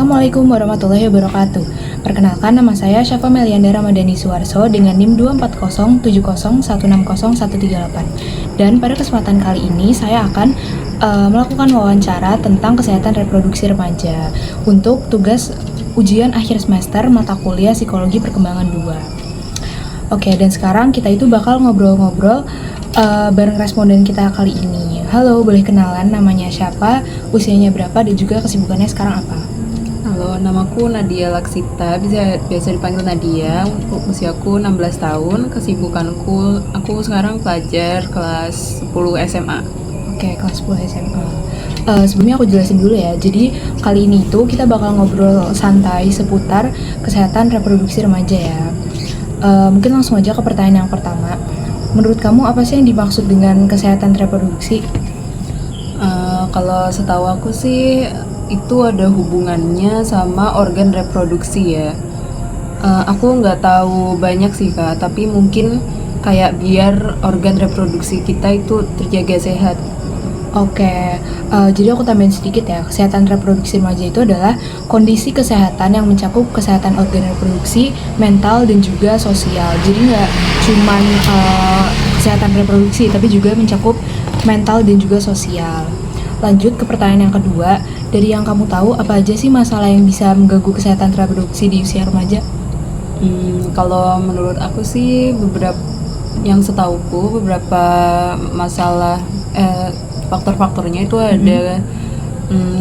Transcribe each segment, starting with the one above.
Assalamualaikum warahmatullahi wabarakatuh. Perkenalkan, nama saya Syafa Melianda Ramadhani Suwarso dengan NIM 24070160138. Dan pada kesempatan kali ini saya akan melakukan wawancara tentang kesehatan reproduksi remaja untuk tugas ujian akhir semester mata kuliah Psikologi Perkembangan 2. Oke, dan sekarang kita itu bakal ngobrol-ngobrol bareng responden kita kali ini. Halo, boleh kenalan namanya siapa, usianya berapa, dan juga kesibukannya sekarang apa? Halo, namaku Nadia Laksita, biasa dipanggil Nadia. Usiaku 16 tahun, kesibukanku aku sekarang pelajar kelas 10 SMA. Oke, kelas 10 SMA. Sebelumnya aku jelasin dulu ya. Jadi kali ini tuh kita bakal ngobrol santai seputar kesehatan reproduksi remaja ya. Mungkin langsung aja ke pertanyaan yang pertama. Menurut kamu apa sih yang dimaksud dengan kesehatan reproduksi? Kalau setahu aku sih itu ada hubungannya sama organ reproduksi ya. Aku nggak tahu banyak sih Kak, tapi mungkin kayak biar organ reproduksi kita itu terjaga sehat. Oke, jadi aku tambahin sedikit ya. Kesehatan reproduksi remaja itu adalah kondisi kesehatan yang mencakup kesehatan organ reproduksi, mental, dan juga sosial. Jadi nggak cuman kesehatan reproduksi, tapi juga mencakup mental dan juga sosial. Lanjut ke pertanyaan yang kedua. Dari yang kamu tahu, apa aja sih masalah yang bisa mengganggu kesehatan reproduksi di usia remaja? Kalau menurut aku sih beberapa masalah faktor-faktornya itu ada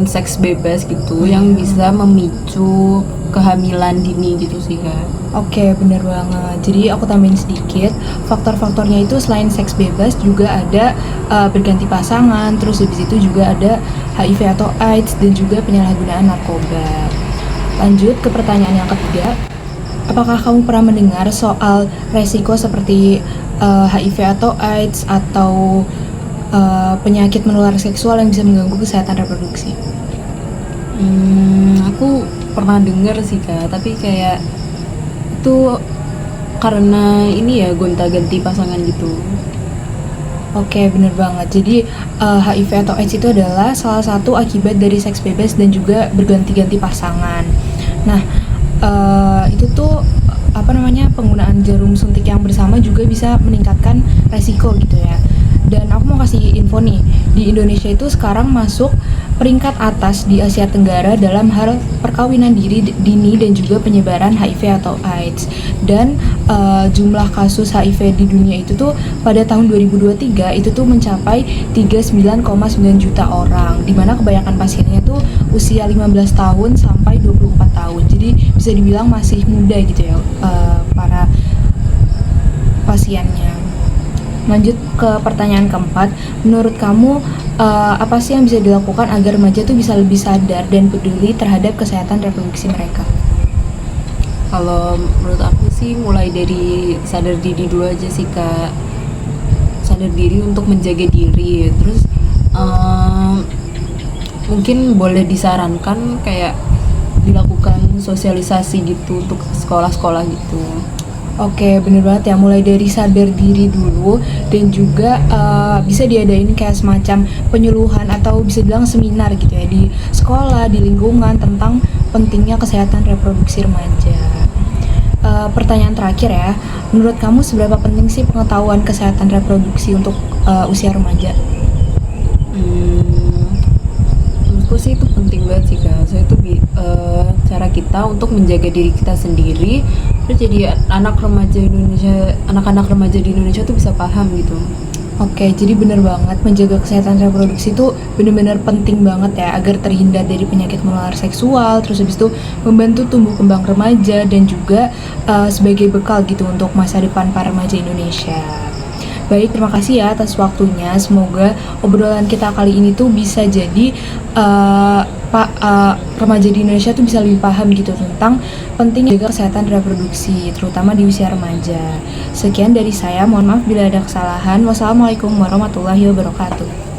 seks bebas gitu yang bisa memicu kehamilan dini gitu sih Kak. Oke, bener banget. Jadi aku tambahin sedikit, faktor-faktornya itu selain seks bebas juga ada berganti pasangan, terus habis itu juga ada HIV atau AIDS dan juga penyalahgunaan narkoba. Lanjut ke pertanyaan yang ketiga, apakah kamu pernah mendengar soal resiko seperti HIV atau AIDS atau penyakit menular seksual yang bisa mengganggu kesehatan reproduksi? Aku pernah dengar sih Kak, tapi kayak itu karena ini ya gonta-ganti pasangan gitu. Oke, bener banget. Jadi HIV atau AIDS itu adalah salah satu akibat dari seks bebas dan juga berganti-ganti pasangan. Nah, itu tuh penggunaan jarum suntik yang bersama juga bisa meningkatkan resiko gitu ya. Dan aku mau kasih info nih, di Indonesia itu sekarang masuk peringkat atas di Asia Tenggara dalam hal perkawinan dini dan juga penyebaran HIV atau AIDS. Dan jumlah kasus HIV di dunia itu tuh pada tahun 2023 itu tuh mencapai 39,9 juta orang, dimana kebanyakan pasiennya tuh usia 15 tahun sampai 24 tahun. Jadi bisa dibilang masih muda gitu ya para pasiennya. Lanjut ke pertanyaan keempat, menurut kamu apa sih yang bisa dilakukan agar remaja tuh bisa lebih sadar dan peduli terhadap kesehatan reproduksi mereka? Kalau menurut aku sih mulai dari sadar diri dulu aja sih Kak. Sadar diri untuk menjaga diri. Terus mungkin boleh disarankan kayak dilakukan sosialisasi gitu untuk sekolah-sekolah gitu. Oke, bener banget ya, mulai dari sadar diri dulu dan juga bisa diadain kayak semacam penyuluhan atau bisa bilang seminar gitu ya di sekolah, di lingkungan tentang pentingnya kesehatan reproduksi remaja. Pertanyaan terakhir ya, menurut kamu seberapa penting sih pengetahuan kesehatan reproduksi untuk usia remaja? Menurutku sih itu penting banget sih Kak. So itu cara kita untuk menjaga diri kita sendiri, terus jadi anak-anak remaja di Indonesia tuh bisa paham gitu. Oke, jadi bener banget menjaga kesehatan reproduksi itu bener-bener penting banget ya agar terhindar dari penyakit menular seksual, terus habis itu membantu tumbuh kembang remaja dan juga sebagai bekal gitu untuk masa depan para remaja Indonesia. Baik, terima kasih ya atas waktunya. Semoga obrolan kita kali ini tuh bisa jadi remaja di Indonesia tuh bisa lebih paham gitu tentang pentingnya jaga kesehatan reproduksi, terutama di usia remaja. Sekian dari saya, mohon maaf bila ada kesalahan. Wassalamualaikum warahmatullahi wabarakatuh.